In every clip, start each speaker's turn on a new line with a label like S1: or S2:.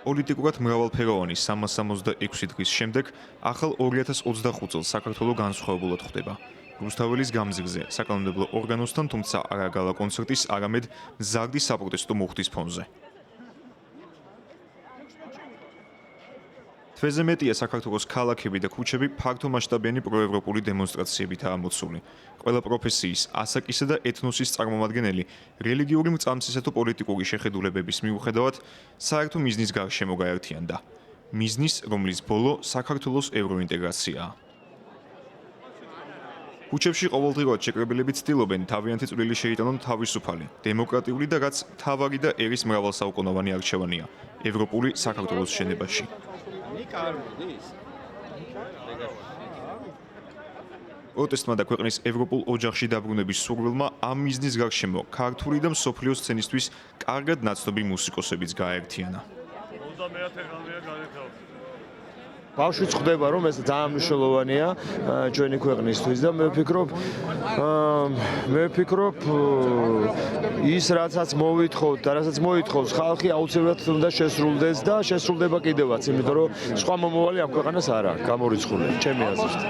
S1: პოლიტიკურად მრავალფეროვანი 366 დღის შემდეგ ახალ 2025 წელს საქართველო განსხვავებულად ხდება. რუსთაველის გამზირზე საკანონმდებლო ორგანოსთან, თუმცა არა გალა კონცერტის, არამედ მზარდი საპროტესტო მუხტის ფონზე. თვეზე მეტია საქართველოს ქალაქები და ქუჩები ფართომასშტაბიანი პროევროპული დემონსტრაციებითაა მოცული. ყველა პროფესიის, ასაკისა და ეთნოსის წარმომადგენელი რელიგიური მრწამსისა თუ პოლიტიკური შეხედულებების მიუხედავად საერთო მიზნის გარშემო გაერთიანდა. მიზნის, რომლის ბოლო საქართველოს ევროინტეგრაციაა. ქუჩებში ყოველდღიურად შეკრებილები ცდილობენ თავიანთი წვლილი შეიტანონ თავისუფალი, დემოკრატიული და რაც მთავარი და ერის მრავალსაუკუნოვანი არჩევანია ევროპული საქართველოს შენებაში. პროტესტმა და ქვეყნის ევროპულ ოჯახში დაბრუნების სურვილმა ამ მიზნის გარშემო ქართული და მსოფლიო სცენისთვის კარგად ნაცნობი მუსიკოსებიც გააერთიანა.
S2: ბავშვიც ხვდება, რომ ეს ძალიან მნიშვნელოვანია ჩვენი ქვეყნისთვის და მე ვფიქრობ ის რასაც მოვითხოვთ და რასაც მოითხოვს ხალხი აუცილებლად უნდა შესრულდეს და შესრულდება კიდევაც, იმიტომ რომ სხვა მომავალი ამ ქვეყანას არ აქვს გამორიცხული, ჩემი აზრით.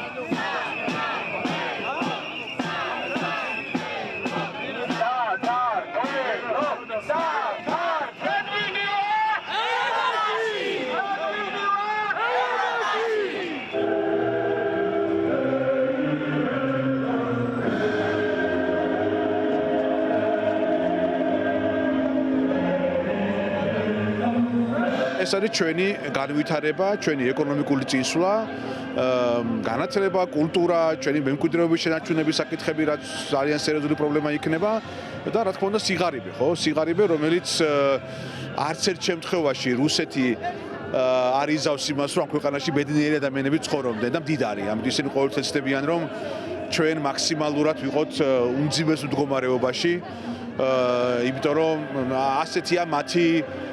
S3: ეს არის ჩვენი განვითარება, ჩვენი ეკონომიკური წინსვლა, განათლება, კულტურა, ჩვენი მემკვიდრეობის შენარჩუნების საკითხები, რაც ძალიან სერიოზული პრობლემა იქნება და რა თქმა უნდა სიღარიბე, ხო? სიღარიბე, რომელიც არც ერთ შემთხვევაში რუსეთი არ იზავს იმას, რომ ამ ქვეყანაში ბედნიერი ადამიანები ცხოვრობდნენ და მდიდარი. ამიტომ ისინი ყოველთვის ცდილობენ, რომ ჩვენ მაქსიმალურად ვიყოთ უმძიმეს მდგომარეობაში. იმიტომ რომ ასეთია მათი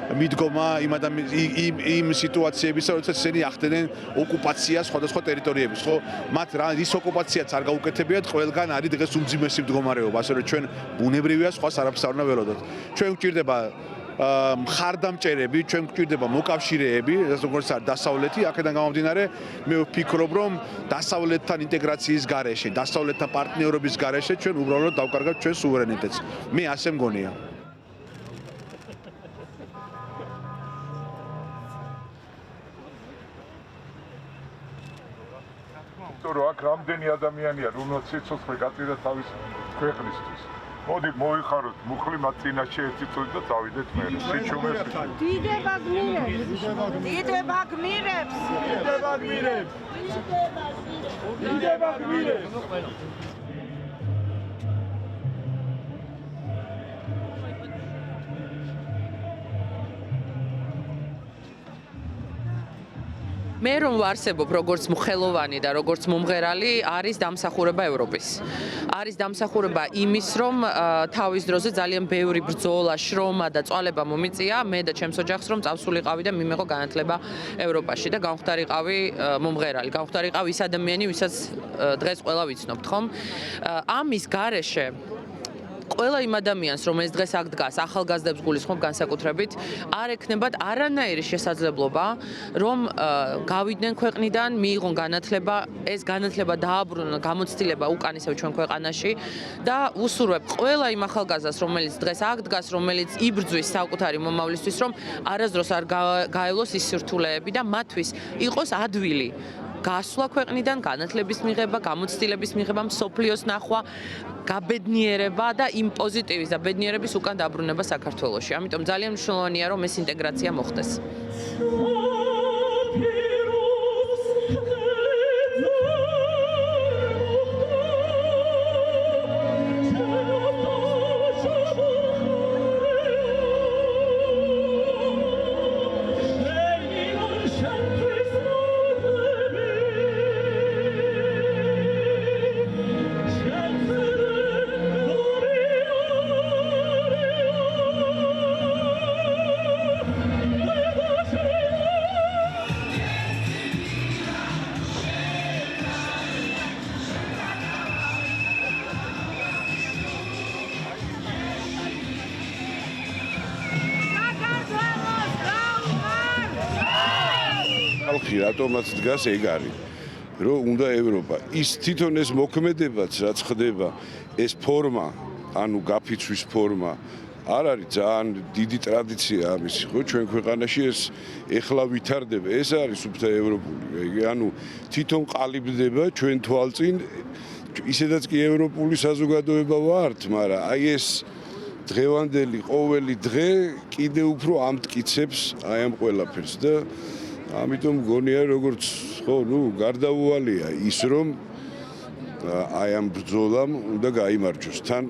S3: მიდგომა იმ სიტუაციებისა, როდესაც ისინი ახდენენ ოკუპაციას სხვადასხვა ტერიტორიების, ხო? მათ რა ის ოკუპაციაც არ გაუკეთებიათ, ყველგან არის დღეს უმძიმესი მდგომარეობა, ასე რომ ჩვენ ბუნებრივია სხვა არაფერს არ უნდა ველოდოთ. ჩვენ გვჭირდება მხარდამჭერები, ჩვენ გვჭირდება მოკავშირეები, როგორც არის დასავლეთი, აქედან გამომდინარე, მე ვფიქრობ, რომ დასავლეთთან ინტეგრაციის გარეშე, დასავლეთთან პარტნიორობის გარეშე ჩვენ უბრალოდ დავკარგავთ ჩვენ სუვერენიტეტს. მე ასე მგონია.
S4: რომ აქ რამდენი ადამიანია, რომელსაც სიცოცხლე გაწირა თავის ქვეყნისთვის. მოდი მოიხაროთ მუხლი მათ წინაშე ერთი წუთი და წავიდეთ მე. სიჩუმეს.
S5: დიდება გმირებს. დიდება გმირებს.
S4: დიდება გმირებს. დიდება გმირებს.
S6: მე რომ ვარსებობ როგორც მხელოვანი და როგორც მომღერალი, არის დამსახურება ევროპის. არის დამსახურება იმის, რომ თავის დროზე ძალიან ბევრი ბრძოლა, შრომა და წვალება მომიწია მე და ჩემს ოჯახს, რომ წავსულიყავი და მიმეყო განათლება ევროპაში და გამختارიყავი მომღერალი. გამختارიყავი ის ადამიანი, ვისაც დღეს ყველა ვიცნობთ, ხომ? ამის გარეშე ყველა იმ ადამიანს, რომელიც დღეს აქ დგას, ახალგაზრდებს გულისხმობ განსაკუთრებით, არ ექნებათ არანაირი შესაძლებლობა, რომ გავიდნენ ქვეყნიდან, მიიღონ განათლება, ეს განათლება დააბრუნონ, გამოცდილება უკან ისევ ჩვენ ქვეყანაში და ვუსურვებ ყველა იმ ახალგაზრდას, რომელიც დღეს აქ დგას, რომელიც იბრძვის საკუთარი მომავლისთვის, რომ არასდროს არ გაევლოს ის სირთულეები და მათთვის იყოს ადვილი გასვლა ქვეყნიდან, განათლების მიღება, გამოცდილების მიღება, მსოფლიოს ნახვა, გაბედნიერება და იმ პოზიტივის და ბედნიერების უკან დაბრუნება საქართველოში. ამიტომ ძალიან მნიშვნელოვანია, რომ ეს ინტეგრაცია მოხდეს.
S7: საკითხი რატომაც დგას ეგ არის რომ უნდა ევროპა ის თვითონ ეს მოქმედებაც რაც ხდება ეს ფორმა ანუ გაფიცვის ფორმა არ არის ძალიან დიდი ტრადიცია ამისი ხო ჩვენ ქვეყანაში ეს ეხლა ვითარდება ეს არის სუფთა ევროპული ანუ თვითონ ყალიბდება ჩვენ თვალწინ ისედაც კი ევროპული საზოგადოება ვართ მაგრამ აი ეს დღევანდელი ყოველი დღე კიდე უფრო ამტკიცებს აი ამ ყველაფერს და ამიტომ მგონია როგორც ხო ნუ გარდაუვალია ის რომ აი ამ ბრძოლამ უნდა გაიმარჯვოს თან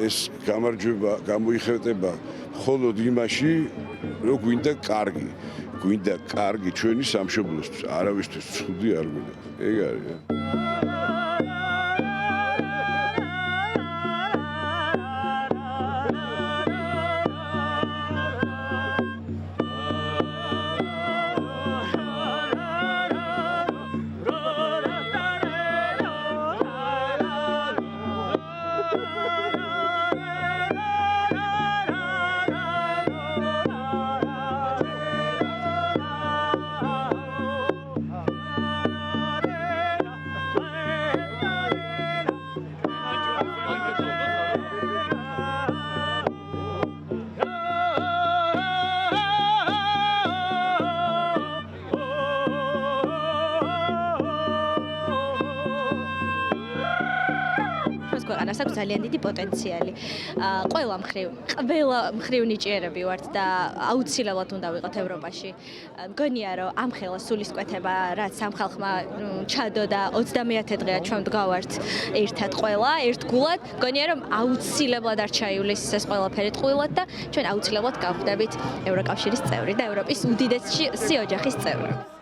S7: ეს გამარჯვება გამოიხატება მხოლოდ იმაში რომ გვინდა კარგი ჩვენი სამშობლოსთვის არავისთვის ცუდი არ გვინდა ეგ არის
S8: ქვეყანას აქვს ძალიან დიდი პოტენციალი. ყველა მხრივ ნიჭიერები ვართ და აუცილებლად უნდა ვიყოთ ევროპაში. მგონია რომ ამ ხელა სულისკვეთება რაც ამ ხალხმა ჩადო და 30-ე დღეა ჩვენ ვდგავართ ერთად ყველა, ერთგულად. მგონია რომ აუცილებლად არ ჩაივლის ეს ყველაფერი ტყუილად და ჩვენ აუცილებლად გავხდებით ევროკავშირის წევრი და ევროპის უდიდესი ოჯახის წევრი.